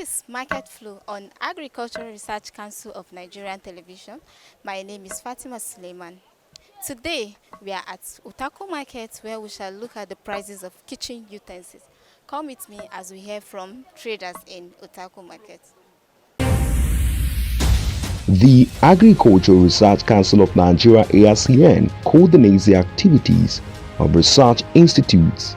is Market Flow on Agricultural Research Council of Nigerian Television. My name is Fatima Suleiman. Today, we are at Utako Market where we shall look at the prices of kitchen utensils. Come with me as we hear from traders in Utako Market. The Agricultural Research Council of Nigeria (ARCN) coordinates the activities of research institutes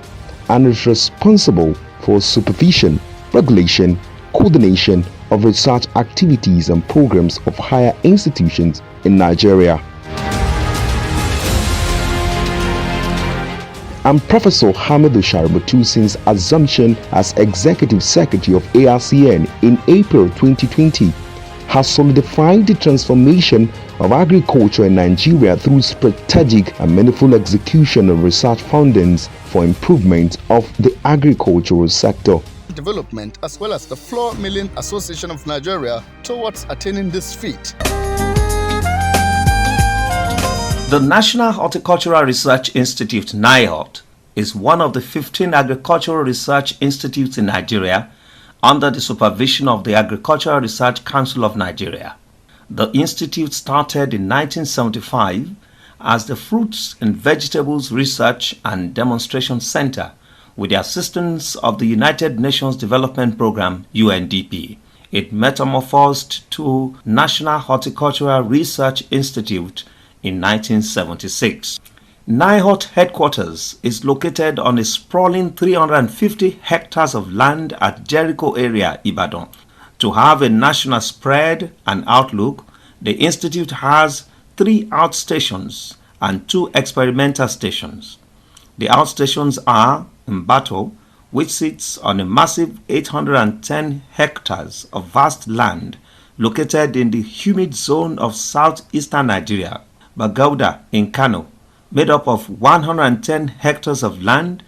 and is responsible for supervision, regulation, coordination of research activities and programs of higher institutions in Nigeria. I'm Professor Hamidu Shaributu since assumption as Executive Secretary of ARCN in April 2020 has solidified the transformation of agriculture in Nigeria through strategic and meaningful execution of research findings for improvement of the agricultural sector. Development as well as the Flour Milling Association of Nigeria towards attaining this feat. The National Horticultural Research Institute (NIHORT) is one of the 15 agricultural research institutes in Nigeria under the supervision of the Agricultural Research Council of Nigeria. The institute started in 1975 as the Fruits and Vegetables Research and Demonstration Center with the assistance of the United Nations Development Programme (UNDP). It metamorphosed to National Horticultural Research Institute in 1976. NIHORT headquarters is located on a sprawling 350 hectares of land at Jericho area, Ibadan. To have a national spread and outlook, the institute has 3 outstations and 2 experimental stations. The outstations are Mbato, which sits on a massive 810 hectares of vast land located in the humid zone of southeastern Nigeria, Bagauda in Kano, made up of 110 hectares of land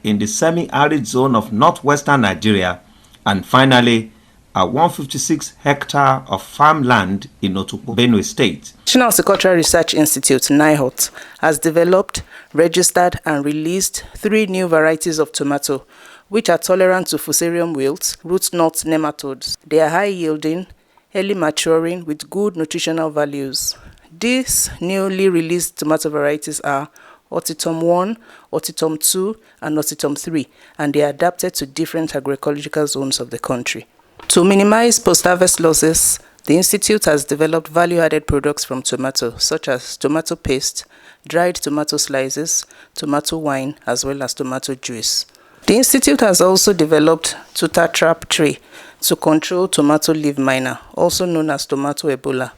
in the semi-arid zone of northwestern Nigeria, and finally a 156 hectare of farmland in Otukpo, Benue State. National Horticultural Research Institute (NIHORT) has developed, registered and released 3 new varieties of tomato which are tolerant to Fusarium wilt, root knot nematodes. They are high yielding, early maturing with good nutritional values. These newly released tomato varieties are Otitum 1, Otitum 2 and Otitum 3, and they are adapted to different agroecological zones of the country. To minimize post-harvest losses, the Institute has developed value-added products from tomato, such as tomato paste, dried tomato slices, tomato wine, as well as tomato juice. The Institute has also developed tutor trap tray to control tomato leaf miner, also known as tomato Ebola.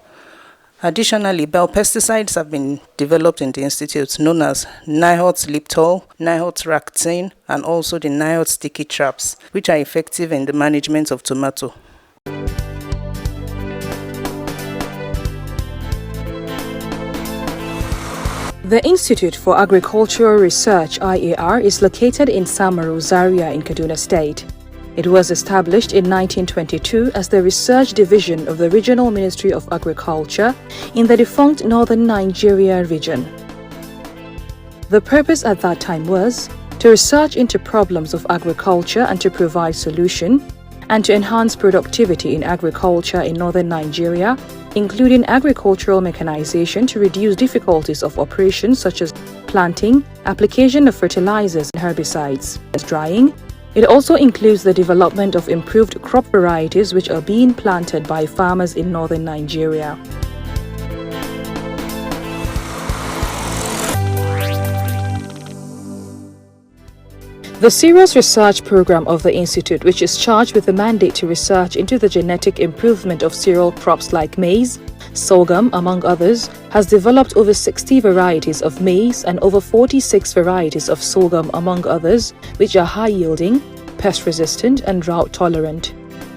Additionally, biopesticides have been developed in the Institute, known as NIHORT Liptol, NIHORT Ractane, and also the NIHORT Sticky Traps, which are effective in the management of tomato. The Institute for Agricultural Research (IAR) is located in Samaru, Zaria in Kaduna State. It was established in 1922 as the research division of the Regional Ministry of Agriculture in the defunct Northern Nigeria region. The purpose at that time was to research into problems of agriculture and to provide solution, and to enhance productivity in agriculture in Northern Nigeria, including agricultural mechanization to reduce difficulties of operations such as planting, application of fertilizers and herbicides, drying. It also includes the development of improved crop varieties which are being planted by farmers in northern Nigeria. The Serious Research Program of the Institute, which is charged with the mandate to research into the genetic improvement of cereal crops like maize, sorghum, among others, has developed over 60 varieties of maize and over 46 varieties of sorghum, among others, which are high-yielding, pest-resistant, and drought-tolerant.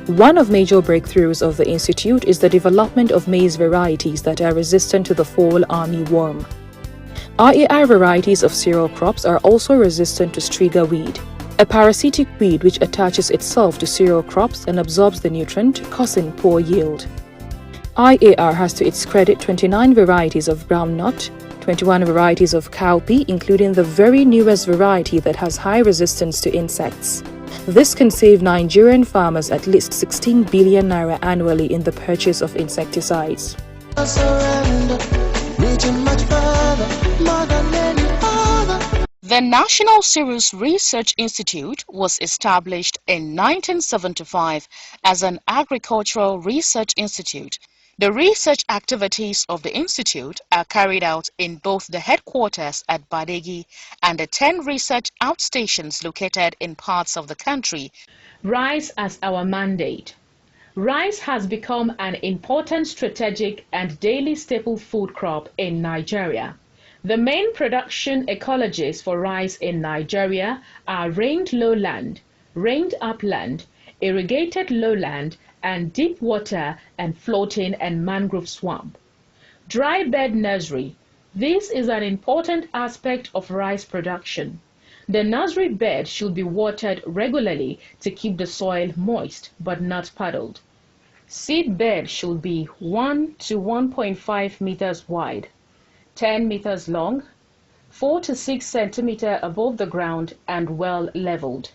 One of major breakthroughs of the Institute is the development of maize varieties that are resistant to the fall armyworm. RAR varieties of cereal crops are also resistant to striga weed, a parasitic weed which attaches itself to cereal crops and absorbs the nutrient, causing poor yield. IAR has to its credit 29 varieties of groundnut, 21 varieties of cowpea, including the very newest variety that has high resistance to insects, This can save Nigerian farmers at least 16 billion naira annually in the purchase of insecticides. The National Cereals Research Institute was established in 1975 as an agricultural research institute. The research activities of the institute are carried out in both the headquarters at Badegi and the 10 research outstations located in parts of the country. Rice as our mandate. Rice has become an important strategic and daily staple food crop in Nigeria. The main production ecologies for rice in Nigeria are rained lowland, rained upland, irrigated lowland, and deep water and floating and mangrove swamp. Dry bed nursery. This is an important aspect of rice production. The nursery bed should be watered regularly to keep the soil moist but not puddled. Seed bed should be 1 to 1.5 meters wide, 10 meters long, 4 to 6 centimeters above the ground, and well leveled.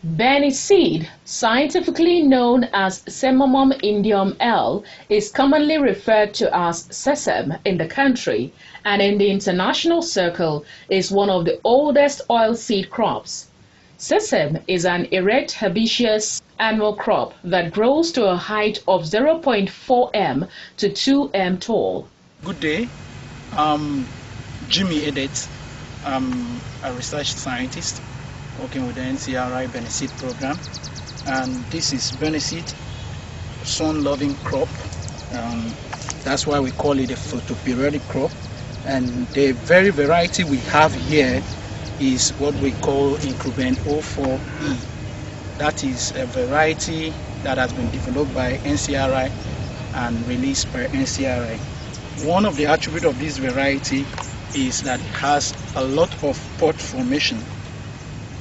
Benny seed, scientifically known as Semomum indium L, is commonly referred to as sesame in the country and in the international circle is one of the oldest oilseed crops. Sesame is an erect herbaceous annual crop that grows to a height of 0.4 m to 2 m tall. Good day. Jimmy Edet. I'm a research scientist working with the NCRI Beneseed program, and this is Beneseed, sun-loving crop. That's why we call it a photoperiodic crop. And the very variety we have here is what we call Increment 04E. That is a variety that has been developed by NCRI and released by NCRI. One of the attributes of this variety is that it has a lot of pod formation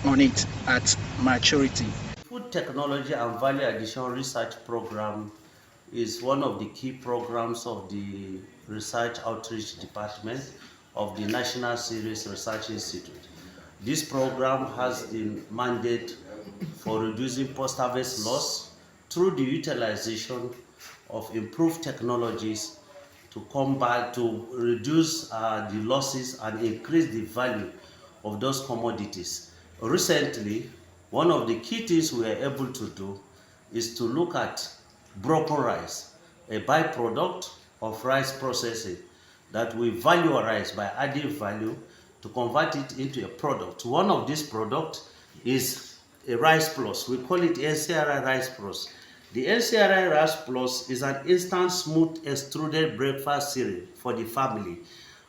on it at maturity. Food Technology and Value Addition Research Program is one of the key programs of the Research Outreach Department of the National Cereals Research Institute. This program has the mandate for reducing post-harvest loss through the utilization of improved technologies to combat, to reduce the losses and increase the value of those commodities. Recently, one of the key things we were able to do is to look at broken rice, a byproduct of rice processing that we valorize by adding value to convert it into a product. One of these products is a Rice Plus. We call it NCRI Rice Plus. The NCRI Rice Plus is an instant smooth extruded breakfast cereal for the family.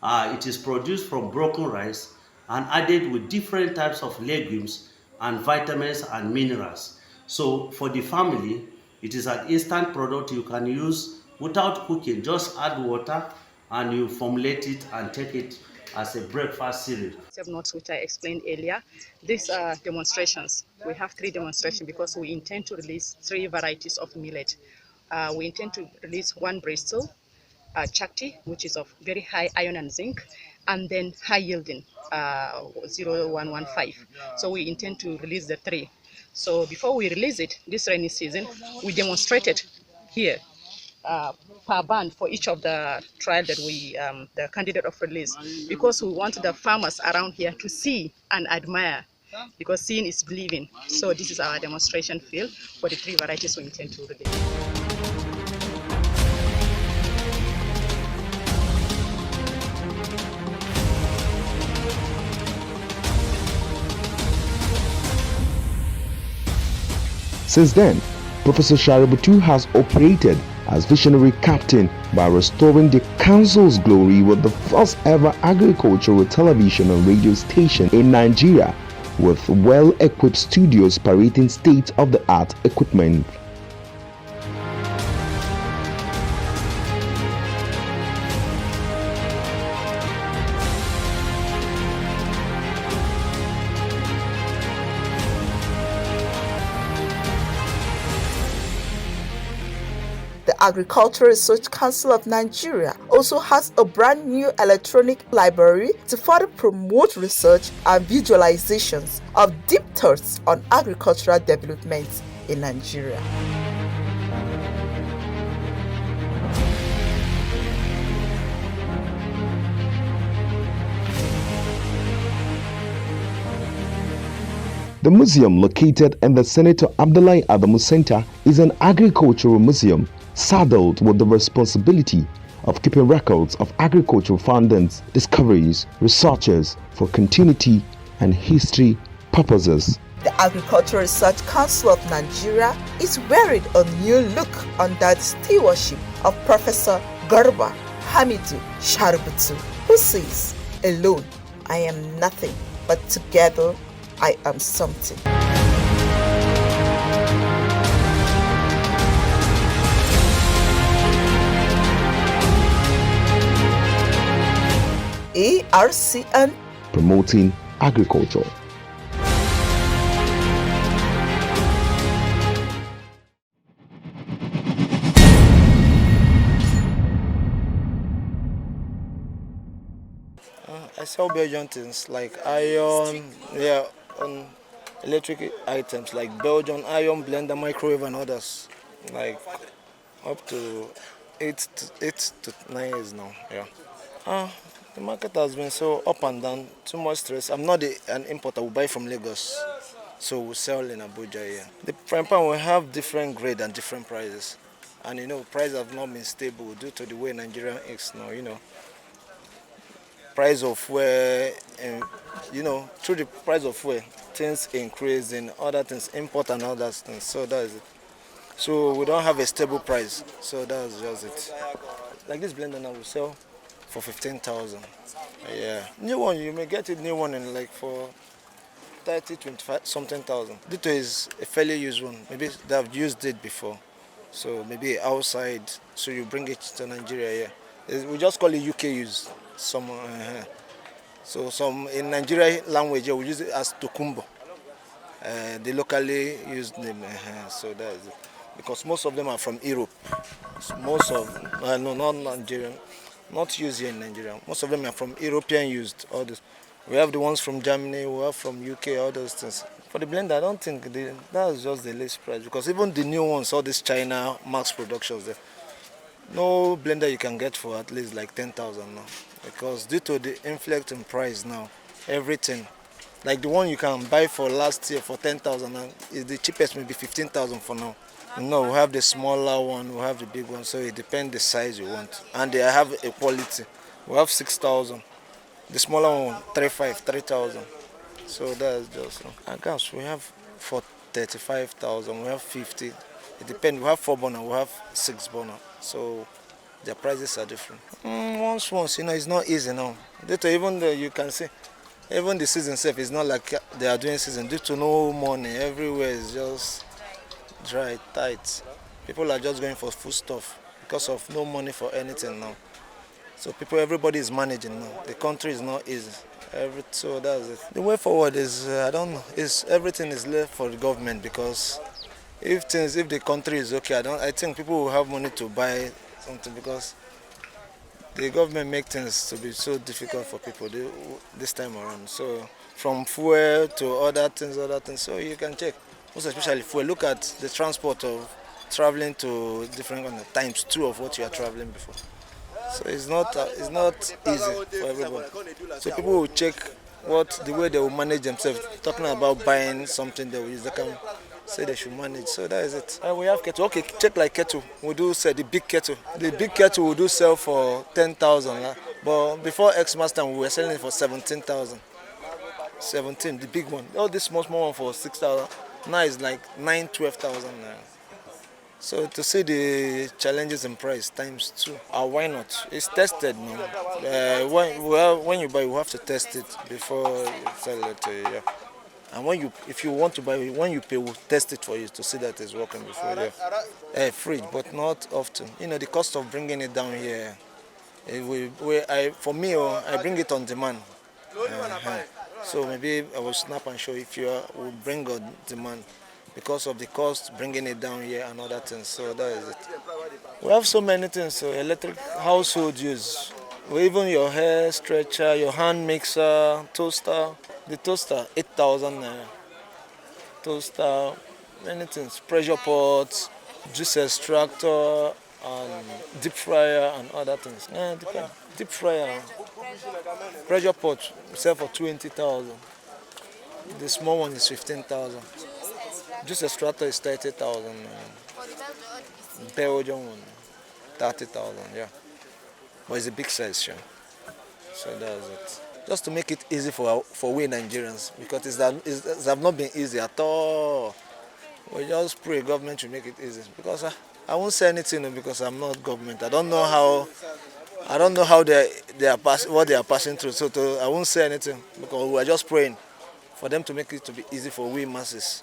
It is produced from broken rice and added with different types of legumes and vitamins and minerals. So for the family, it is an instant product you can use without cooking. Just add water and you formulate it and take it as a breakfast cereal. Notes which I explained earlier, these are demonstrations. We have 3 demonstrations because we intend to release 3 varieties of millet. We intend to release one Bristol, Chakti, which is of very high iron and zinc, and then high yielding 0115. So we intend to release the 3. So before we release it this rainy season, we demonstrated here per band for each of the trial that we the candidate of release, because we want the farmers around here to see and admire, because seeing is believing. So this is our demonstration field for the 3 varieties we intend to release. Since then, Professor Shaributu has operated as visionary captain by restoring the council's glory with the first ever agricultural television and radio station in Nigeria, with well-equipped studios parading state-of-the-art equipment. The Agricultural Research Council of Nigeria also has a brand new electronic library to further promote research and visualizations of deep thoughts on agricultural development in Nigeria. The museum, located in the Senator Abdullahi Adamu Center, is an agricultural museum saddled with the responsibility of keeping records of agricultural findings, discoveries, researches for continuity and history purposes. The Agricultural Research Council of Nigeria is wearing a new look under the stewardship of Professor Garba Hamidu Sharbutu, who says, "Alone, I am nothing, but together, I am something." ARCN, promoting agriculture. I sell Belgian things like iron, electric items like Belgian iron blender, microwave, and others. Like up to 8 to 9 years now. Yeah. The market has been so up and down, too much stress. I'm not an importer. We buy from Lagos, so we sell in Abuja here. The frying pan will have different grade and different prices, and prices have not been stable due to the way Nigeria is now. Price of fuel, through the price of fuel, things increase in other things, import and other things. So that is it. So we don't have a stable price. So that's just it. Like this blender now we sell for 15,000. Yeah. New one, you may get a new one in like for 30, 25 something thousand. This is a fairly used one. Maybe they have used it before. So maybe outside, so you bring it to Nigeria. Yeah. We just call it UK use. So some in Nigeria language we use it as tokumbo. The locally used name. So that is it. Because most of them are from Europe. So most of no, not Nigerian, not used here in Nigeria. Most of them are from European used. All this. We have the ones from Germany. We have from UK. All those things. For the blender, I don't think that's just the least price, because even the new ones, all these China mass productions, there, no blender you can get for at least like 10,000 now. Because due to the influx in price now, everything, like the one you can buy for last year for 10,000, is the cheapest maybe 15,000 for now. No, we have the smaller one, we have the big one, so it depends the size you want. And they have a quality. We have 6,000. The smaller one, 3,000. So that's just. And gas, we have for 35,000, we have 50. It depends. We have 4 burner, we have 6 burner. So their prices are different. Once, it's not easy now. Due to even you can see, even the season itself is not like they are doing season. Due to no money, everywhere is just dry, tight. People are just going for food stuff because of no money for anything now. So everybody is managing now. The country is not easy. So that's it. The way forward is, I don't know, everything is left for the government, because if the country is okay, I think people will have money to buy something, because the government make things to be so difficult for people this time around. So from fuel to other things, so you can check. Most especially fuel. Look at the transport of traveling to different times 2 of what you are traveling before. So it's not easy for everybody. So people will check the way they will manage themselves. Talking about buying something they will use, they can say they should manage. So that is it. We have kettle. Okay, check like kettle. We do sell the big kettle. The big kettle we do sell for 10,000. But before Xmas time we were selling it for 17,000. 17, the big one. All this small one for 6,000. Now it's like 12,000. So to see the challenges in price times 2, why not? It's tested now. When you buy, you have to test it before you sell it. Yeah. And if you want to buy, when you pay, we'll test it for you to see that it's working before. Yeah. Fridge, but not often. The cost of bringing it down here. For me, I bring it on demand. So maybe I will snap and show if you will bring on demand. because of the cost, bringing it down here and other things. So that is it. We have so many things. So electric household use, even your hair stretcher, your hand mixer, toaster. The toaster, 8,000 naira. Toaster, many things. Pressure pots, juice extractor, and deep fryer and other things. Yeah, depend. Deep fryer, pressure pot, we sell for 20,000. The small one is 15,000. Juice extractor is 30,000. Belgian one, 30,000. Yeah, but it's a big size, sure. So that's it. Just to make it easy for we Nigerians, because it's have not been easy at all. We just pray government should make it easy, because I won't say anything because I'm not government. I don't know how what they are passing through. So I won't say anything because we are just praying for them to make it to be easy for we masses.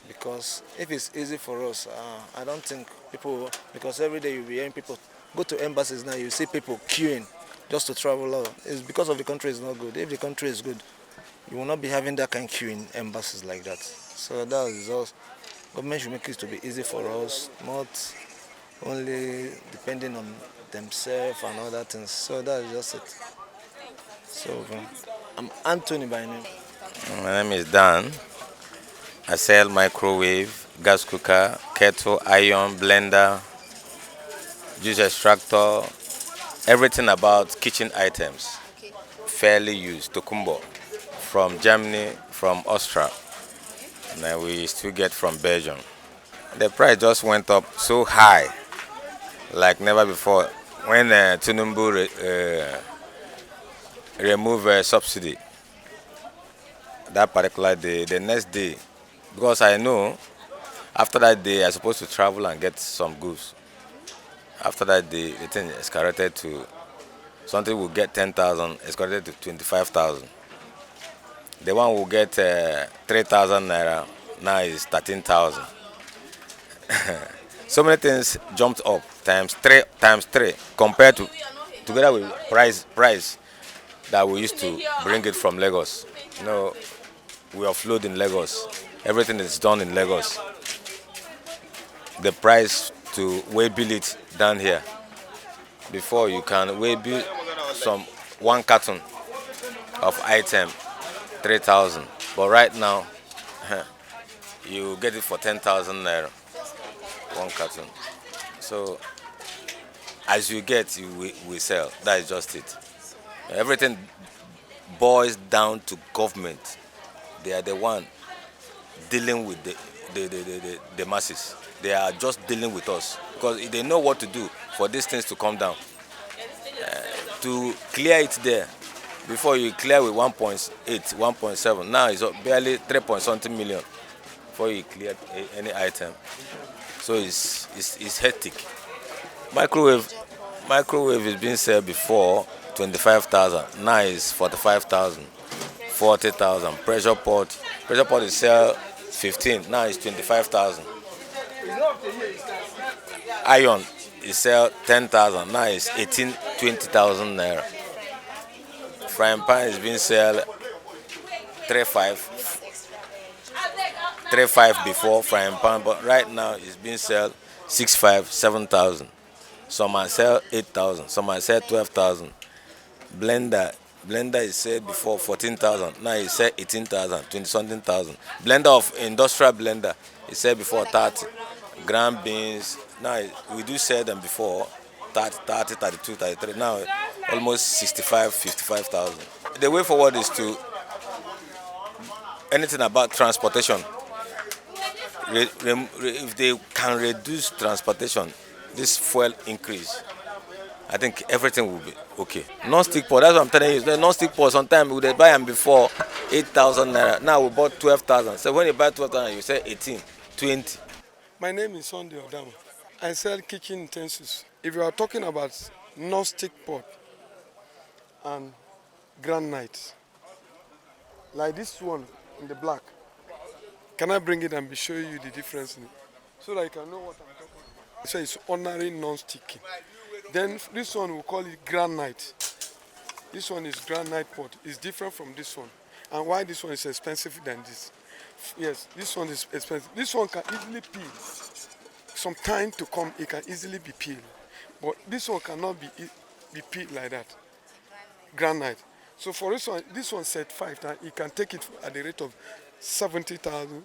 Because if it's easy for us, I don't think people, because every day you'll be hearing people go to embassies now, you see people queuing just to travel out. It's because of the country is not good. If the country is good, you will not be having that kind of queue in embassies like that. So that is us. Government should make it to be easy for us, not only depending on themselves and other things. So that is just it. So I'm Anthony by name. My name is Dan. I sell microwave, gas cooker, kettle, iron, blender, juice extractor, everything about kitchen items. Fairly used, Tokumbo, from Germany, from Austria, and then we still get from Belgium. The price just went up so high, like never before. When Tinubu removed subsidy, that particular day, the next day, because I know after that day I'm supposed to travel and get some goods. After that day, the thing escalated to something will get 10,000, escalated to 25,000. The one will get 3,000 naira, now is 13,000. So many things jumped up times three compared to together with price that we used to bring it from Lagos. You know, we offload in Lagos. Everything is done in Lagos. The price to weigh bill it down here. Before you can weigh bill some 1 carton of item 3,000, but right now you get it for 10,000 naira 1 carton. So as you get, we sell. That is just it. Everything boils down to government. They are the one dealing with the masses. They are just dealing with us because they know what to do for these things to come down. To clear it there, before you clear with 1.8, 1.7, now it's barely 3 point something million before you clear any item. So it's hectic. Microwave is being sold before 25,000. Now it's 45,000, 40,000. Pressure pot is sell 15. Now it's 25,000. Iron is sell 10,000. Now it's 18, 20,000 naira. Frying pan is being sold 3.5 before frying pan, but right now it's being sold 6.5, 7,000. Some are sell 8,000. Some are sell 12,000. Blender is said before 14,000. Now it's said 18,000, 20 something thousand. Blender of industrial blender is said before 30. Ground beans, now we do sell them before 30, 32, 33. Now almost 65, 55,000. The way forward is to anything about transportation. If they can reduce transportation, this fuel increase, I think everything will be okay. Non-stick pot, that's what I'm telling you. The non-stick pot, sometimes we buy them before 8,000 naira. Now we bought 12,000. So when you buy 12,000, you say 18, 20. My name is Sunday Odama. I sell kitchen utensils. If you are talking about non-stick pot and granite, like this one in the black, can I bring it and show you the difference in it? So that you can know what I'm talking about. So it's ordinary non-sticking. Then this one we call it granite. This one is granite pot. It's different from this one. And why this one is expensive than this? Yes, this one is expensive. This one can easily peel. Some time to come, it can easily be peeled. But this one cannot be peeled like that. Granite. So for this one set 5, now you can take it at the rate of 70,000.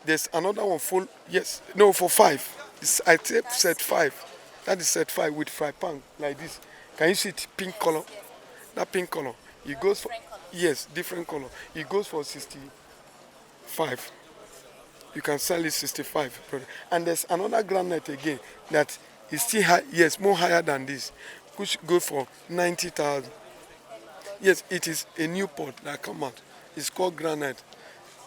There's another one full, yes, no, for 5. I take set 5. That is set 5 with 5 pounds like this. Can you see it? Pink color. That pink color. It goes for, yes, different color. It goes for 65. You can sell it 65. And there's another granite again that is still high, yes, more higher than this, which go for 90,000. Yes, it is a new pot that come out. It's called granite.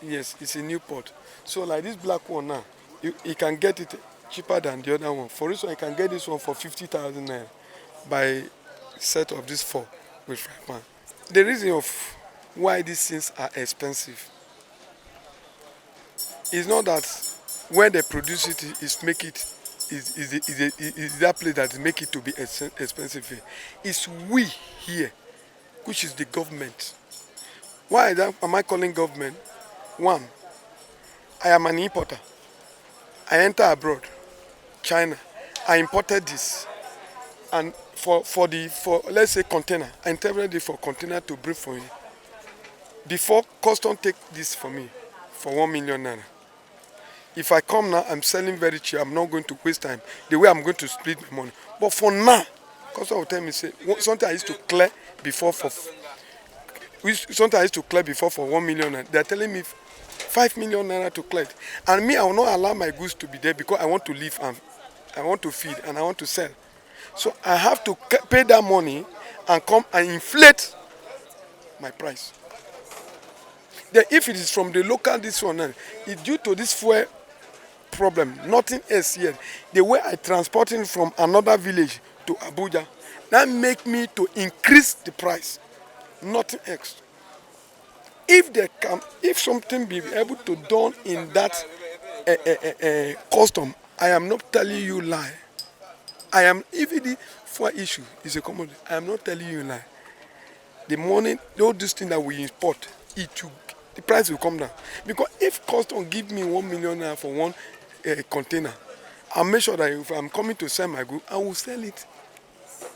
Yes, it's a new pot. So like this black one now, you can get it cheaper than the other one. For this one, you can get this one for 50,000 naira by set of these 4 with 5 pounds. The reason of why these things are expensive is not that where they produce it is make it is that place that make it to be expensive. It's we here, which is the government. Why am I calling government? One, I am an importer. I enter abroad, China. I imported this, and for let's say container, I intended it for container to bring for you. Before custom take this for me for 1 million naira. If I come now, I'm selling very cheap. I'm not going to waste time. The way I'm going to split my money. But for now, custom will tell me say something I used to clear before for 1 million naira. They're telling me 5 million naira to clear it. And me, I will not allow my goods to be there because I want to live and I want to feed and I want to sell. So I have to pay that money and come and inflate my price. Then if it is from the local, this one, it's due to this fuel problem, nothing else here. The way I transport it from another village to Abuja, that make me to increase the price, nothing else. If something be able to done in that custom, I am not telling you lie. If the fuel issue is a commodity, I am not telling you lie. The money, all these things that we import, the price will come down. Because if custom give me 1 million naira for one container, I'll make sure that if I'm coming to sell my good, I will sell it.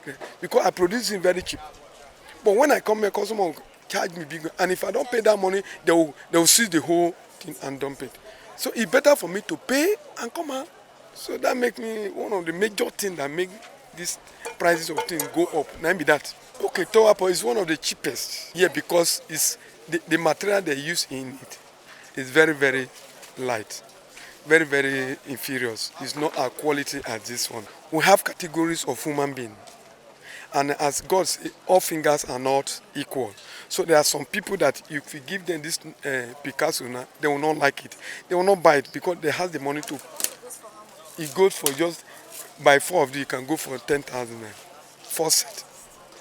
Okay? Because I produce it very cheap. But when I come here, customer will charge me big. And if I don't pay that money, they will seize the whole thing and dump it. So it's better for me to pay and come out. So that makes me one of the major things that make these prices of things go up. Now be that. Okay, Towapo is one of the cheapest here because it's the material they use in it is very, very light, very, very inferior. It's not our quality as this one. We have categories of human being. And as God says, all fingers are not equal. So there are some people that if you give them this Picasso now, they will not like it. They will not buy it because they have the money to. It goes for just, by 4 of them, you can go for 10,000 naira. 4 set.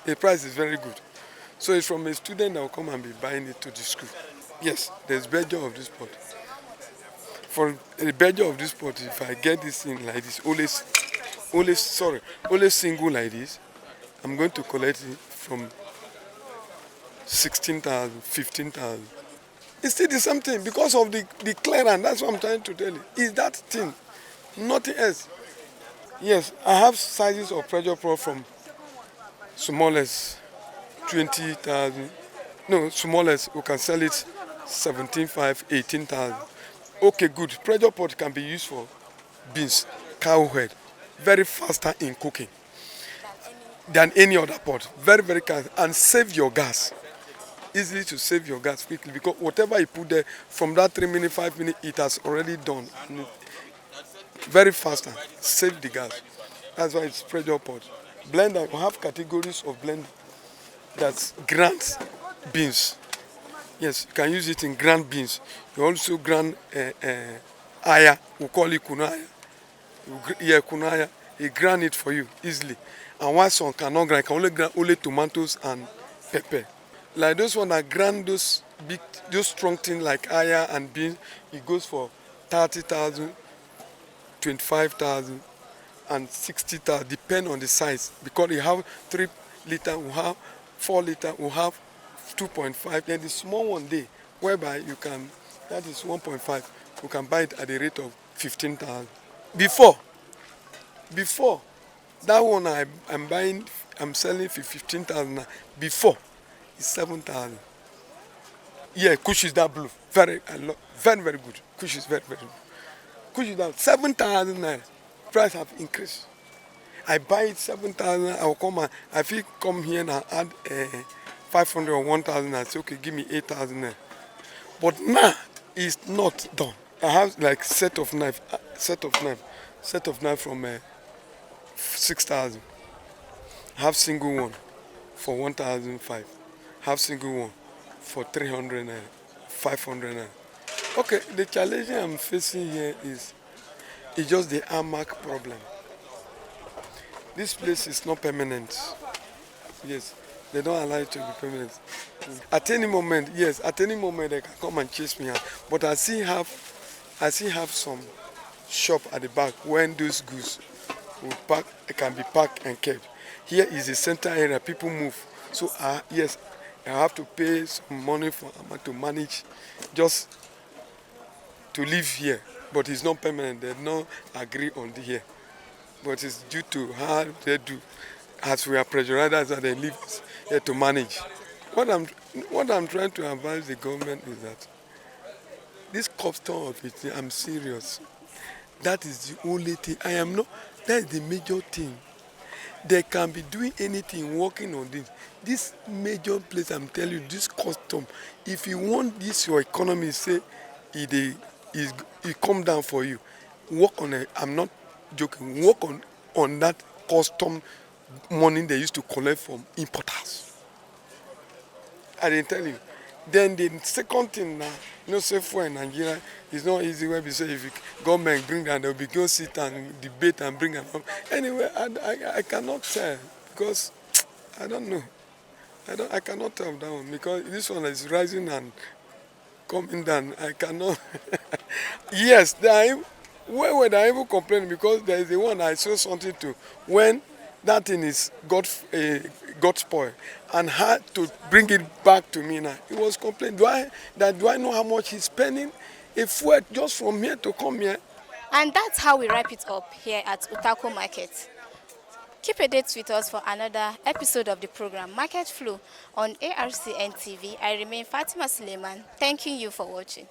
The price is very good. So it's from a student that will come and be buying it to the school. Yes, there's budget of this pot. For the budget of this pot, if I get this thing like this, only single like this, I'm going to collect it from 16,000, 15,000. It's still the same thing because of the clearance. That's what I'm trying to tell you. It's that thing, nothing else. Yes, I have sizes of pressure pot from smallest 20,000. No, smallest we can sell it 17,500, 18,000. Okay, good. Pressure pot can be used for beans, cow head, very faster in cooking than any other pot. Very, very fast and save your gas. Easily to save your gas quickly because whatever you put there from that 3 minutes, 5 minutes, it has already done. And very fast and save the gas. That's why it's pressure pot. Blender, we have categories of blender. That's ground beans. Yes, you can use it in ground beans. You also ground aya. We call it kunaya. Yeah, kunaya. He grind it for you easily. And why some cannot grind, can only grind only tomatoes and pepper. Like those one that grind those big, those strong things like aya and beans, it goes for 30,000, 25,000, and 60,000, depend on the size. Because you have 3 liter, we have 4 liter, we have 2.5. Then the small one there, whereby you can that is 1.5. We can buy it at the rate of 15,000. Before that one I'm selling for 15,000 now. Before it's 7,000. Yeah, Kush is that blue. Very very good. Kush is very good. Kush is that 7,000 naira. Price have increased. I buy it 7,000. I will come and I feel come here and add 500 or 1,000 and say okay, give me 8,000 naira. But now it's not done. I have like set of knife from 6,000. Have single one for 1,005. Have single one for 300 naira, 500 naira. Okay, the challenge I'm facing here is just the AMAC problem. This place is not permanent. Yes, they don't allow it to be permanent. At any moment, yes, at any moment they can come and chase me out. But I still have some shop at the back when those goods can be packed and kept. Here is the center area, people move. So yes, I have to pay some money for to manage just to live here. But it's not permanent, they don't agree on the here. But it's due to how they do. As we are pressurized, that's how they live here to manage. What I'm trying to advise the government is that this custom of it, I'm serious. That is the only thing. That is the major thing. They can be doing anything, working on this. This major place, I'm telling you, this custom, if you want this, your economy, say, it come down for you, work on it. I'm not joking. Work on that custom money they used to collect from importers. I didn't tell you. Then the second thing now, say for in Nigeria, it's not easy when we say if government bring and they'll be go sit and debate and bring them. Anyway, I cannot tell because I don't know. I cannot tell that one because this one is rising and coming down. I cannot. Yes, where would I even complain because there is the one I saw something to when that thing is got spoiled and had to bring it back to me now. He was complaining. Do I know how much he's spending? If we're just from here to come here. And that's how we wrap it up here at Utako Market. Keep a date with us for another episode of the program Market Flow on ARCN TV. I remain Fatima Suleiman, thanking you for watching.